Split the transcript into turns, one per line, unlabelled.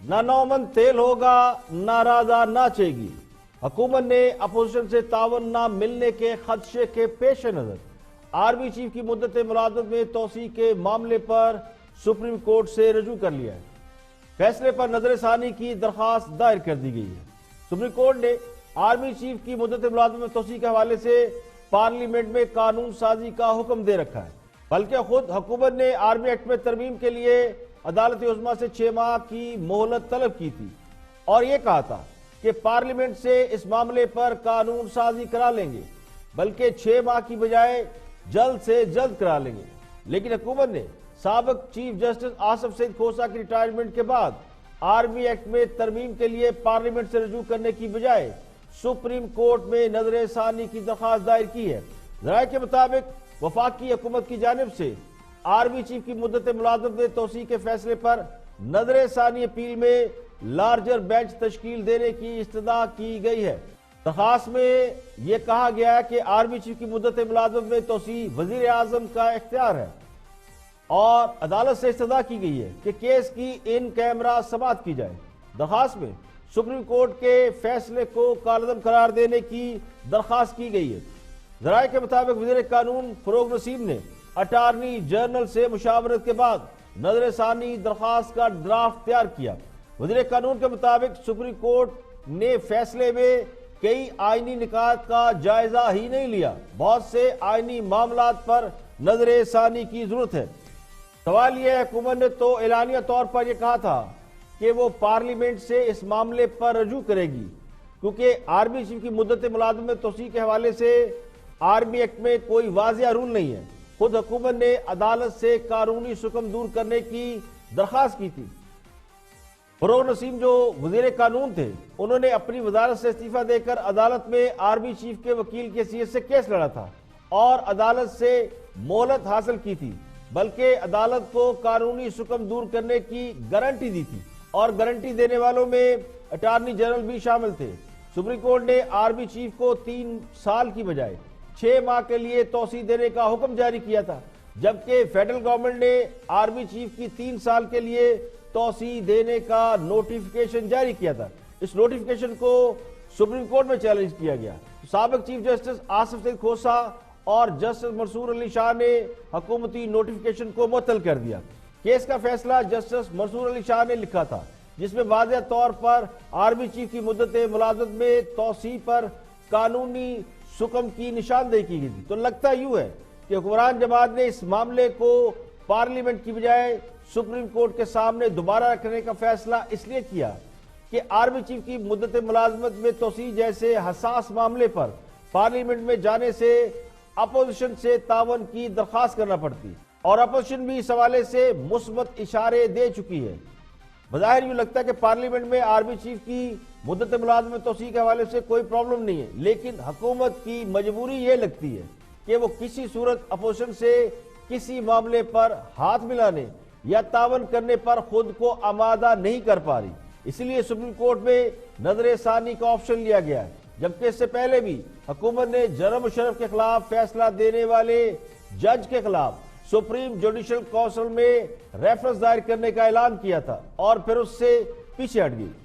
نہ نومن تیل ہوگا، ناراضہ ناچے گی۔ حکومت نے اپوزیشن سے تعاون نہ ملنے کے خدشے کے پیش نظر آرمی چیف کی مدت ملازمت میں توسیع کے معاملے پر سپریم کورٹ سے رجوع کر لیا ہے۔ فیصلے پر نظر ثانی کی درخواست دائر کر دی گئی ہے۔ سپریم کورٹ نے آرمی چیف کی مدت ملازمت میں توسیع کے حوالے سے پارلیمنٹ میں قانون سازی کا حکم دے رکھا ہے، بلکہ خود حکومت نے آرمی ایکٹ میں ترمیم کے لیے عدالت عظمیٰ سے 6 ماہ کی مہلت طلب کی تھی اور یہ کہا تھا کہ پارلیمنٹ سے اس معاملے پر قانون سازی کرا لیں گے، بلکہ 6 ماہ کی بجائے جلد سے جلد کرا لیں گے۔ لیکن حکومت نے سابق چیف جسٹس آصف سعید کھوسہ کی ریٹائرمنٹ کے بعد آرمی ایکٹ میں ترمیم کے لیے پارلیمنٹ سے رجوع کرنے کی بجائے سپریم کورٹ میں نظر ثانی کی درخواست دائر کی ہے۔ ذرائع کے مطابق وفاقی حکومت کی جانب سے آرمی چیف کی مدت ملازمت میں توسیع کے فیصلے پر نظر ثانی اپیل میں لارجر بینچ تشکیل دینے کی استدعا کی گئی ہے۔ درخواست میں یہ کہا گیا ہے کہ آرمی چیف کی مدت ملازمت میں توسیع وزیر اعظم کا اختیار ہے اور عدالت سے استدعا کی گئی ہے کہ کیس کی ان کیمرہ سماعت کی جائے۔ درخواست میں سپریم کورٹ کے فیصلے کو کالعدم قرار دینے کی درخواست کی گئی ہے۔ ذرائع کے مطابق وزیر قانون فروغ نسیم نے اٹارنی جنرل سے مشاورت کے بعد نظر ثانی درخواست کا ڈرافٹ تیار کیا۔ وزیر قانون کے مطابق سپریم کورٹ نے فیصلے میں کئی آئینی نکات کا جائزہ ہی نہیں لیا، بہت سے آئینی معاملات پر نظر ثانی کی ضرورت ہے۔ سوال یہ ہے، حکومت نے تو اعلانیہ طور پر یہ کہا تھا کہ وہ پارلیمنٹ سے اس معاملے پر رجوع کرے گی، کیونکہ آرمی چیف کی مدت ملازمت میں توسیع کے حوالے سے آرمی ایکٹ میں کوئی واضح رول نہیں ہے۔ خود حکومت نے عدالت سے قانونی شکم دور کرنے کی درخواست کی تھی۔ فروغ نسیم جو وزیر قانون تھے، انہوں نے اپنی وزارت سے استعفیٰ دے کر عدالت میں آرمی چیف کے وکیل کی حیثیت سے کیس لڑا تھا اور عدالت سے مہلت حاصل کی تھی، بلکہ عدالت کو قانونی شکم دور کرنے کی گارنٹی دی تھی اور گارنٹی دینے والوں میں اٹارنی جنرل بھی شامل تھے۔ سپریم کورٹ نے آرمی چیف کو 3 سال کی بجائے 6 ماہ کے لیے توسیع دینے کا حکم جاری کیا تھا، جبکہ فیڈرل گورنمنٹ نے آرمی چیف کی 3 سال کے لیے توسیع دینے کا نوٹیفیکیشن جاری کیا تھا۔ اس نوٹیفیکیشن کو سپریم کورٹ میں چیلنج کیا گیا۔ سابق چیف جسٹس آصف سعید کھوسہ اور جسٹس منصور علی شاہ نے حکومتی نوٹیفیکیشن کو معطل کر دیا۔ کیس کا فیصلہ جسٹس منصور علی شاہ نے لکھا تھا، جس میں واضح طور پر آرمی چیف کی مدت ملازمت میں توسیع پر قانونی شکم کی نشاندہی کی گئی تھی۔ تو لگتا یوں ہے کہ حکمران جماعت نے اس معاملے کو پارلیمنٹ کی بجائے سپریم کورٹ کے سامنے دوبارہ رکھنے کا فیصلہ اس لیے کیا کہ آرمی چیف کی مدت ملازمت میں توسیع جیسے حساس معاملے پر پارلیمنٹ میں جانے سے اپوزیشن سے تعاون کی درخواست کرنا پڑتی اور اپوزیشن بھی اس حوالے سے مثبت اشارے دے چکی ہے۔ بظاہر یوں لگتا ہے کہ پارلیمنٹ میں آرمی چیف کی مدت ملازمت میں توسیع کے حوالے سے کوئی پرابلم نہیں ہے، لیکن حکومت کی مجبوری یہ لگتی ہے کہ وہ کسی صورت اپوزیشن سے کسی معاملے پر ہاتھ ملانے یا تعاون کرنے پر خود کو آمادہ نہیں کر پا رہی، اس لیے سپریم کورٹ میں نظر ثانی کا آپشن لیا گیا ہے، جبکہ اس سے پہلے بھی حکومت نے جنرل مشرف کے خلاف فیصلہ دینے والے جج کے خلاف سپریم جوڈیشل کونسل میں ریفرنس دائر کرنے کا اعلان کیا تھا اور پھر اس سے پیچھے ہٹ گئی۔